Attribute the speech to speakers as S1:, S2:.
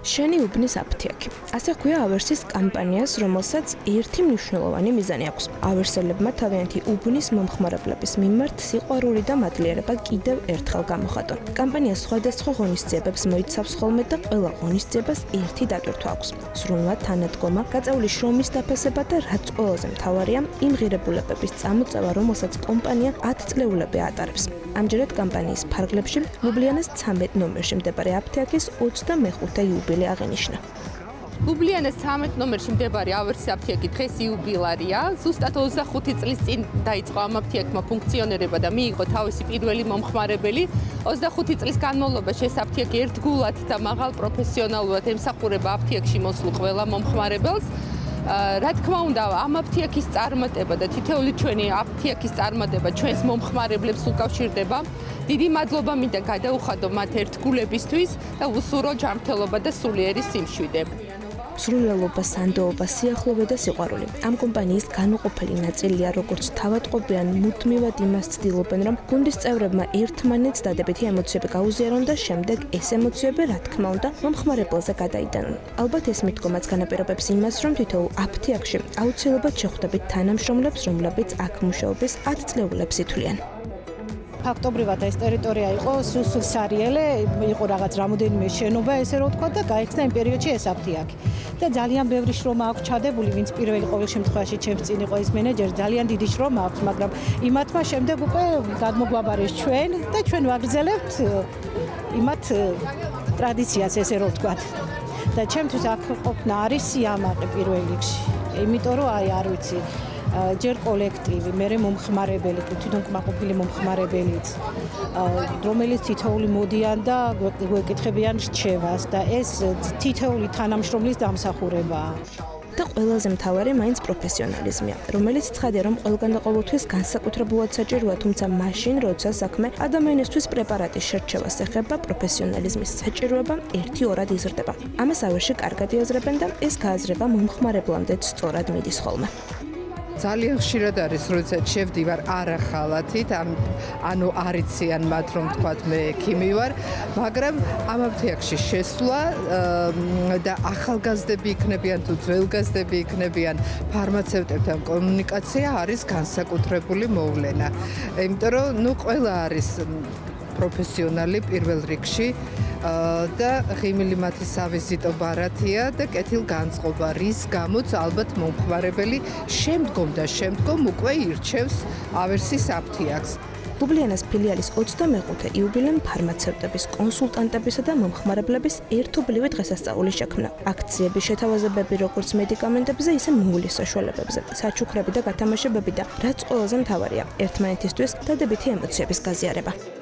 S1: შენი უბნის აფთიაქი. ასე ხვია ავერსის კამპანიას, რომელსაც ერთი მნიშვნელოვანი მიზანი აქვს. ავერსელებმა თავიანთი უბნის მომხმარებლების მიმართ სიყვარული და მადლიერება კიდევ ერთხელ გამოხატონ. კამპანია სხვადასხვა ღონისძიებებს მოიცავს ხოლმე და ყველა ღონისძიებას ერთი დატვირთვა აქვს. სრულად თანადგომა, გაწეული შრომის დაფასება და რაც ყველაზე მთავარია, იმ ღირებულებების წამოწევა, რომელსაც კომპანია 10 წლეულები ატარებს. ამჯერად კამპანიის ფარგლებში ლუბლიანის 13 ნომერში მდებარე აფთიაქის 25 იუბილე აღინიშნა.
S2: ლუბლიანის 13 ნომერში მდებარე ავერსის აფთიაქი დღეს იუბილარია. ზუსტად 25 წლის წინ დაიწყო ამ აფთიაქმა ფუნქციონირება და მიიღო თავისი პირველი მომხმარებელი. 25 წლის განმავლობაში ეს აფთიაქი ერთგულად და მაღალ პროფესიონალურად ემსახურება აფთიაქში მოსულ ყველა მომხმარებელს. რა თქმა უნდა, ამ აფთიაქის წარმატება და თითოეული ჩვენი აფთიაქის წარმატება ჩვენს მომხმარებლებს უკავშირდება. დიდი მადლობა მინდა გადაუხადო მათ ერთგულებისთვის და უსურო ჯანმრთელობა და სულიერი სიმშვიდე.
S1: სრულიალობა, სანდოობა, სიახლოვე და სიყვარული. ამ კომპანიის განუყოფელი ნაწილია, როგორც თავადყოფიან მუდმივად იმას ცდილობენ, რომ გუნდის წევრებმა ერთმანეთს დადებითი ემოციები გაუზიარონ და შემდეგ ეს ემოციები, რა თქმა უნდა, მომხმარებელზე გადაიდანონ. ალბათ ეს მიდგომაც განაპირობებს იმას, რომ თითოეულ აფთიაქში აუცილებლად შეხვდებით თანამშრომლებს, რომლებიც აქ მუშაობის 10 წლეულებს ითვლიან.
S3: ფაქტობრივად ეს ტერიტორია იყო სუსსარიელე, იყო რაღაც რამოდენიმე შენობა, ესე რომ ვთქვა და გაიხსნა იმ პერიოდში ეს აფთიაქი. და ძალიან ბევრი შრომა აქვს ჩადებული, ვინც პირველი ყოველ შემთხვევაში ჩემს წინ იყო ეს მენეჯერი, ძალიან დიდი შრომა აქვს, მაგრამ იმათმა შემდეგ უკვე გადმოგვაბარეს ჩვენ და ჩვენ ვაგრძელებთ იმათ ტრადიციას, ესე რომ ვთქვა. და ჩემთვის აქ ყოფნა არის სიამაყე პირველ რიგში. იმიტომ რომ არ ვიცი ჯერ კოლექტივი, მერე მომხმარებელი, თვითონ კმაყოფილი მომხმარებელიც, რომელიც თითოეული მოდიან და გვეკითხებიან რჩევას და ეს თითოეული თანამშრომლის დამსახურებაა.
S1: და ყველაზე მთავარი მაინც პროფესიონალიზმია, რომელიც ცხადია, რომ ყველგან და ყოველთვის განსაკუთრებულად საჭიროა, თუმცა მაშინ, როცა საქმე ადამიანისთვის პრეპარატის შერჩევას ეხება, პროფესიონალიზმის საჭიროება ერთი-ორად იზრდება. ამას ავერში კარგად იაზრებენ და ეს გააზრება მომხმარებლამდეც სწორად მიდის ხოლმე.
S4: ძალიან ხშირად არის, როდესაც შევდივარ არახალათით, ანუ არიციან მათ, რომ თქვათ მე ექიმი ვარ, მაგრამ ამ აფთიაქში შესვლა და ახალგაზრდები იქნებიან თუ ძველგაზრდები იქნებიან, ფარმაცევტებთან კომუნიკაცია არის განსაკუთრებული მოვლენა. იმიტომ რომ ყველა არის პროფესიონალი პირველ რიგში და ღიმილი მათი სავიზიტო ბარათია და კეთილგანწყობა, რის გამოც ალბათ მომხმარებელი შემდგომ უკვე ირჩევს ავერსის აფთიაქს.
S1: ლუბლიანის ფილიალის 25 იუბილემ ფარმაცევტების, კონსულტანტებისა და მომხმარებლების ერთობლივი დღესასწაული შექმნა. აქციები, შეთავაზებები როგორც მედიკამენტებზე, ისე მოულის საშუალებებზე, საჩუქრები და გათამაშებები და რაც ყველაზე მთავარია, ერთმანეთისთვის დადებითი ემოციების გაზიარება.